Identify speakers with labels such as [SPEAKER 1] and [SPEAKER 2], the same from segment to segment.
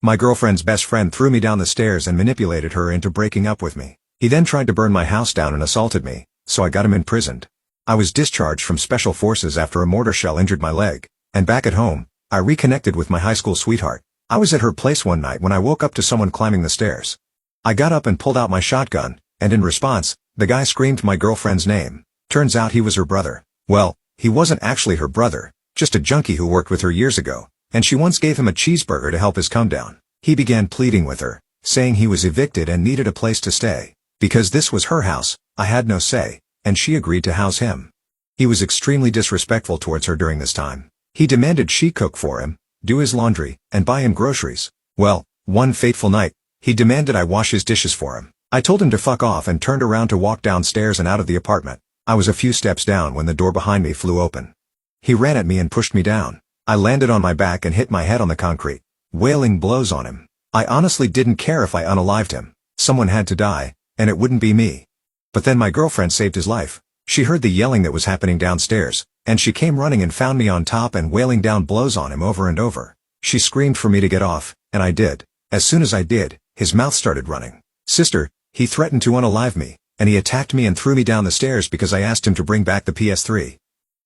[SPEAKER 1] My girlfriend's best friend threw me down the stairs and manipulated her into breaking up with me. He then tried to burn my house down and assaulted me, so I got him imprisoned. I was discharged from special forces after a mortar shell injured my leg, and back at home, I reconnected with my high school sweetheart. I was at her place one night when I woke up to someone climbing the stairs. I got up and pulled out my shotgun, and in response, the guy screamed my girlfriend's name. Turns out he was her brother. Well, he wasn't actually her brother, just a junkie who worked with her years ago, and she once gave him a cheeseburger to help his come down. He began pleading with her, saying he was evicted and needed a place to stay. Because this was her house, I had no say, and she agreed to house him. He was extremely disrespectful towards her during this time. He demanded she cook for him, do his laundry, and buy him groceries. Well, one fateful night, he demanded I wash his dishes for him. I told him to fuck off and turned around to walk downstairs and out of the apartment. I was a few steps down when the door behind me flew open. He ran at me and pushed me down. I landed on my back and hit my head on the concrete, wailing blows on him. I honestly didn't care if I unalived him. Someone had to die, and it wouldn't be me. But then my girlfriend saved his life. She heard the yelling that was happening downstairs, and she came running and found me on top and wailing down blows on him over and over. She screamed for me to get off, and I did. As soon as I did, his mouth started running. Sister, he threatened to unalive me, and he attacked me and threw me down the stairs because I asked him to bring back the PS3.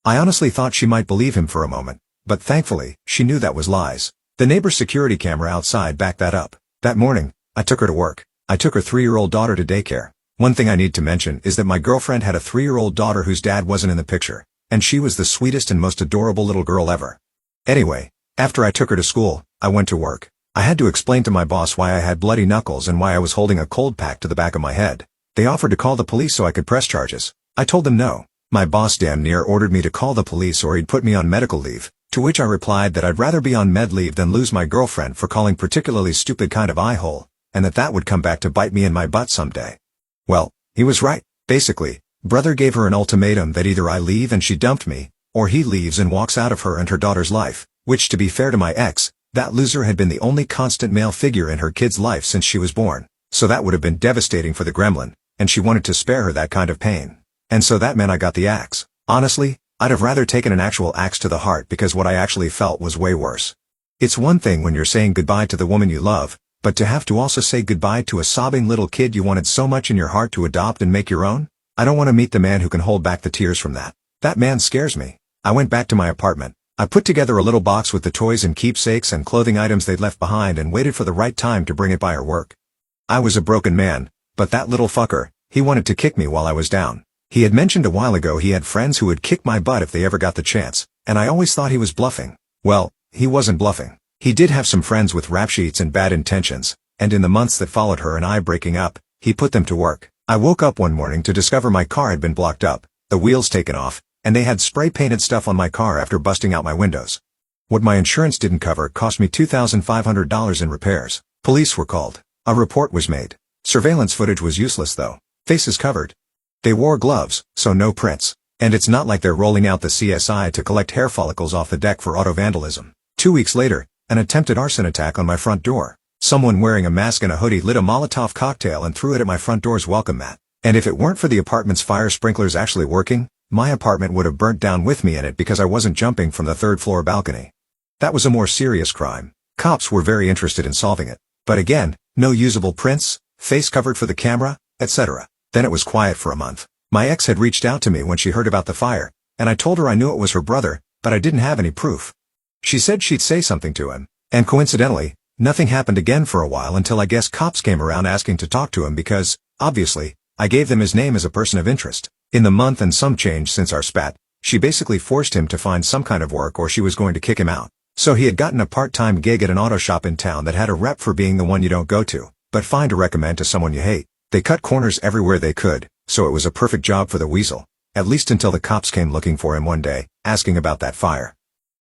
[SPEAKER 1] I honestly thought she might believe him for a moment, but thankfully, she knew that was lies. The neighbor's security camera outside backed that up. That morning, I took her to work. I took her 3-year-old daughter to daycare. One thing I need to mention is that my girlfriend had a 3-year-old daughter whose dad wasn't in the picture, and she was the sweetest and most adorable little girl ever. Anyway, after I took her to school, I went to work. I had to explain to my boss why I had bloody knuckles and why I was holding a cold pack to the back of my head. They offered to call the police so I could press charges. I told them no. My boss damn near ordered me to call the police or he'd put me on medical leave, to which I replied that I'd rather be on med leave than lose my girlfriend for calling particularly stupid kind of eye hole, and that would come back to bite me in my butt someday. Well, he was right. Basically, brother gave her an ultimatum that either I leave and she dumped me, or he leaves and walks out of her and her daughter's life, which to be fair to my ex, that loser had been the only constant male figure in her kid's life since she was born, so that would have been devastating for the gremlin, and she wanted to spare her that kind of pain. And so that meant I got the axe. Honestly, I'd have rather taken an actual axe to the heart because what I actually felt was way worse. It's one thing when you're saying goodbye to the woman you love, but to have to also say goodbye to a sobbing little kid you wanted so much in your heart to adopt and make your own? I don't want to meet the man who can hold back the tears from that. That man scares me. I went back to my apartment. I put together a little box with the toys and keepsakes and clothing items they'd left behind and waited for the right time to bring it by her work. I was a broken man, but that little fucker, he wanted to kick me while I was down. He had mentioned a while ago he had friends who would kick my butt if they ever got the chance, and I always thought he was bluffing. Well, he wasn't bluffing. He did have some friends with rap sheets and bad intentions, and in the months that followed her and I breaking up, he put them to work. I woke up one morning to discover my car had been blocked up, the wheels taken off, and they had spray-painted stuff on my car after busting out my windows. What my insurance didn't cover cost me $2,500 in repairs. Police were called. A report was made. Surveillance footage was useless though. Faces covered. They wore gloves, so no prints. And it's not like they're rolling out the CSI to collect hair follicles off the deck for auto vandalism. 2 weeks later, an attempted arson attack on my front door. Someone wearing a mask and a hoodie lit a Molotov cocktail and threw it at my front door's welcome mat. And if it weren't for the apartment's fire sprinklers actually working, my apartment would have burnt down with me in it because I wasn't jumping from the third-floor balcony. That was a more serious crime. Cops were very interested in solving it. But again, no usable prints, face covered for the camera, etc. Then it was quiet for a month. My ex had reached out to me when she heard about the fire, and I told her I knew it was her brother, but I didn't have any proof. She said she'd say something to him, and coincidentally, nothing happened again for a while until I guess cops came around asking to talk to him because, obviously, I gave them his name as a person of interest. In the month and some change since our spat, she basically forced him to find some kind of work or she was going to kick him out. So he had gotten a part-time gig at an auto shop in town that had a rep for being the one you don't go to, but fine to recommend to someone you hate. They cut corners everywhere they could, so it was a perfect job for the weasel, at least until the cops came looking for him one day, asking about that fire.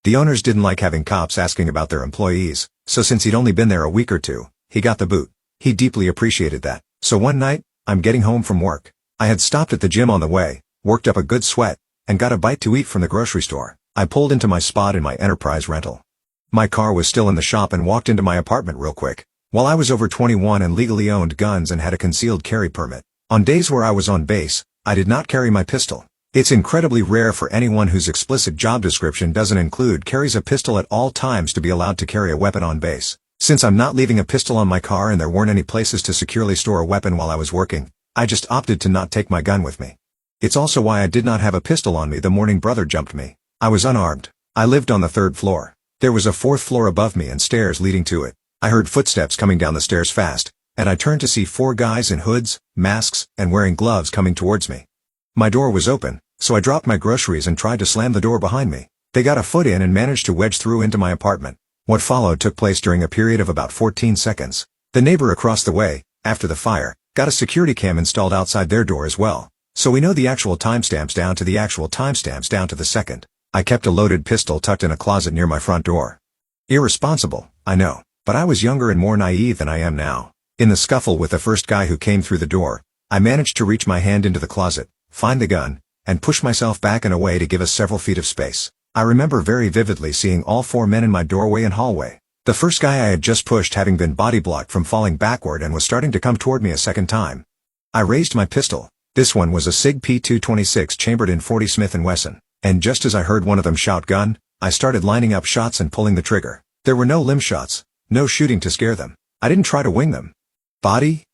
[SPEAKER 1] The owners didn't like having cops asking about their employees, so since he'd only been there a week or two, he got the boot. He deeply appreciated that. So one night, I'm getting home from work. I had stopped at the gym on the way, worked up a good sweat, and got a bite to eat from the grocery store. I pulled into my spot in my Enterprise rental. My car was still in the shop and walked into my apartment real quick. While I was over 21 and legally owned guns and had a concealed carry permit, on days where I was on base, I did not carry my pistol. It's incredibly rare for anyone whose explicit job description doesn't include carries a pistol at all times to be allowed to carry a weapon on base. Since I'm not leaving a pistol on my car and there weren't any places to securely store a weapon while I was working, I just opted to not take my gun with me. It's also why I did not have a pistol on me the morning brother jumped me. I was unarmed. I lived on the 3rd floor. There was a 4th floor above me and stairs leading to it. I heard footsteps coming down the stairs fast, and I turned to see 4 guys in hoods, masks, and wearing gloves coming towards me. My door was open, so I dropped my groceries and tried to slam the door behind me. They got a foot in and managed to wedge through into my apartment. What followed took place during a period of about 14 seconds. The neighbor across the way, after the fire, got a security cam installed outside their door as well. So we know the actual timestamps down to the second. I kept a loaded pistol tucked in a closet near my front door. Irresponsible, I know, but I was younger and more naive than I am now. In the scuffle with the first guy who came through the door, I managed to reach my hand into the closet, find the gun, and push myself back and away to give us several feet of space. I remember very vividly seeing all 4 men in my doorway and hallway. The first guy I had just pushed having been body blocked from falling backward and was starting to come toward me a second time. I raised my pistol. This one was a SIG P226 chambered in .40 Smith & Wesson, and just as I heard one of them shout gun, I started lining up shots and pulling the trigger. There were no limb shots, no shooting to scare them. I didn't try to wing them. Body,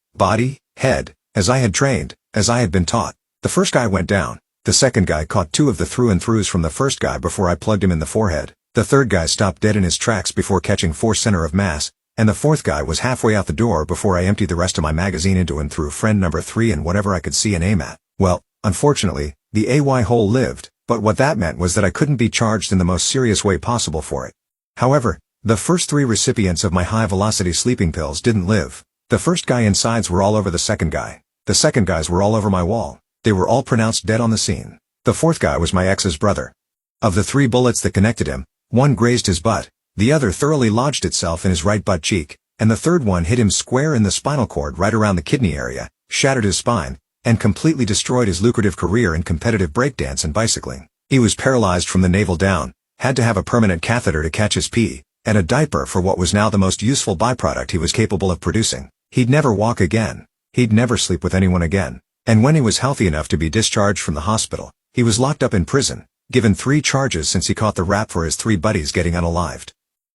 [SPEAKER 1] head, as I had trained, as I had been taught. The first guy went down. The second guy caught 2 of the through-and-throughs from the first guy before I plugged him in the forehead. The third guy stopped dead in his tracks before catching force center of mass, and the fourth guy was halfway out the door before I emptied the rest of my magazine into him through friend number 3 and whatever I could see and aim at. Well, unfortunately, the AY hole lived, but what that meant was that I couldn't be charged in the most serious way possible for it. However, the first 3 recipients of my high-velocity sleeping pills didn't live. The first guy insides were all over the second guy. The second guys were all over my wall. They were all pronounced dead on the scene. The fourth guy was my ex's brother. Of the 3 bullets that connected him, 1 grazed his butt, the other thoroughly lodged itself in his right butt cheek, and the third one hit him square in the spinal cord right around the kidney area, shattered his spine, and completely destroyed his lucrative career in competitive breakdance and bicycling. He was paralyzed from the navel down, had to have a permanent catheter to catch his pee, and a diaper for what was now the most useful byproduct he was capable of producing. He'd never walk again. He'd never sleep with anyone again. And when he was healthy enough to be discharged from the hospital, he was locked up in prison, given 3 charges since he caught the rap for his 3 buddies getting unalived.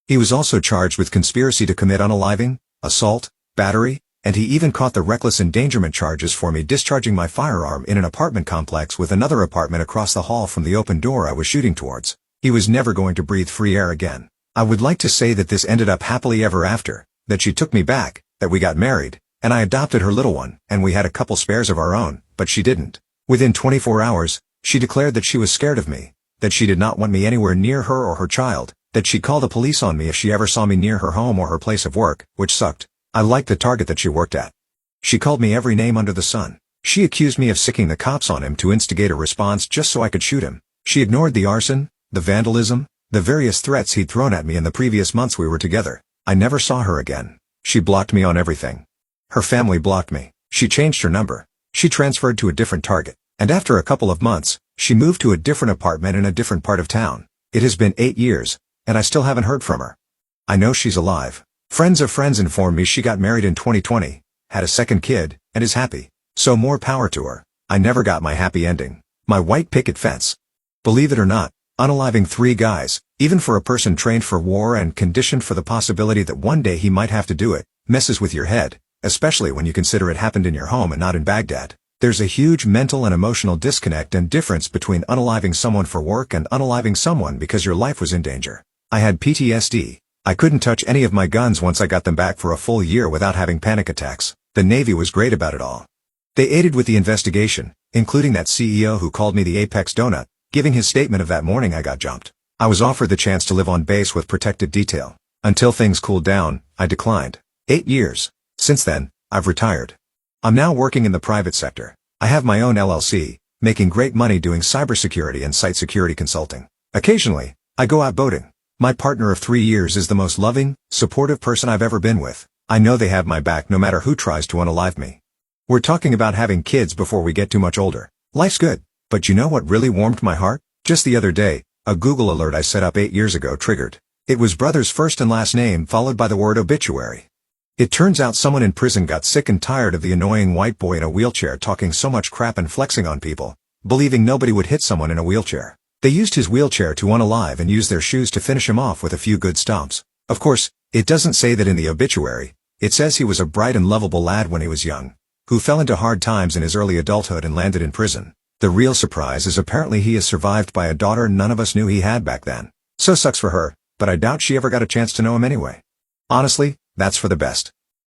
[SPEAKER 1] He was also charged with conspiracy to commit unaliving, assault, battery, and he even caught the reckless endangerment charges for me discharging my firearm in an apartment complex with another apartment across the hall from the open door I was shooting towards. He was never going to breathe free air again. I would like to say that this ended up happily ever after, that she took me back, that we got married, and I adopted her little one, and we had a couple spares of our own, but she didn't. Within 24 hours, she declared that she was scared of me, that she did not want me anywhere near her or her child, that she'd call the police on me if she ever saw me near her home or her place of work, which sucked. I liked the target that she worked at. She called me every name under the sun. She accused me of sicking the cops on him to instigate a response just so I could shoot him. She ignored the arson, the vandalism, the various threats he'd thrown at me in the previous months we were together. I never saw her again. She blocked me on everything. Her family blocked me. She changed her number. She transferred to a different target. And after a couple of months, she moved to a different apartment in a different part of town. It has been 8 years, and I still haven't heard from her. I know she's alive. Friends of friends informed me she got married in 2020, had a second kid, and is happy. So more power to her. I never got my happy ending. My white picket fence. Believe it or not, unaliving 3 guys, even for a person trained for war and conditioned for the possibility that one day he might have to do it, messes with your head, especially when you consider it happened in your home and not in Baghdad. There's a huge mental and emotional disconnect and difference between unaliving someone for work and unaliving someone because your life was in danger. I had PTSD. I couldn't touch any of my guns once I got them back for a full year without having panic attacks. The Navy was great about it all. They aided with the investigation, including that CEO who called me the Apex Donut, giving his statement of that morning I got jumped. I was offered the chance to live on base with protected detail. Until things cooled down, I declined. 8 years. Since then, I've retired. I'm now working in the private sector. I have my own LLC, making great money doing cybersecurity and site security consulting. Occasionally, I go out boating. My partner of 3 years is the most loving, supportive person I've ever been with. I know they have my back no matter who tries to unalive me. We're talking about having kids before we get too much older. Life's good. But you know what really warmed my heart? Just the other day, a Google alert I set up 8 years ago triggered. It was brother's first and last name followed by the word obituary. It turns out someone in prison got sick and tired of the annoying white boy in a wheelchair talking so much crap and flexing on people, believing nobody would hit someone in a wheelchair. They used his wheelchair to unalive and used their shoes to finish him off with a few good stomps. Of course, It doesn't say that in the obituary. It says he was a bright and lovable lad when he was young, who fell into hard times in his early adulthood and landed in prison. The real surprise is apparently he is survived by a daughter none of us knew he had back then. So sucks for her, but I doubt she ever got a chance to know him anyway. Honestly, that's for the best.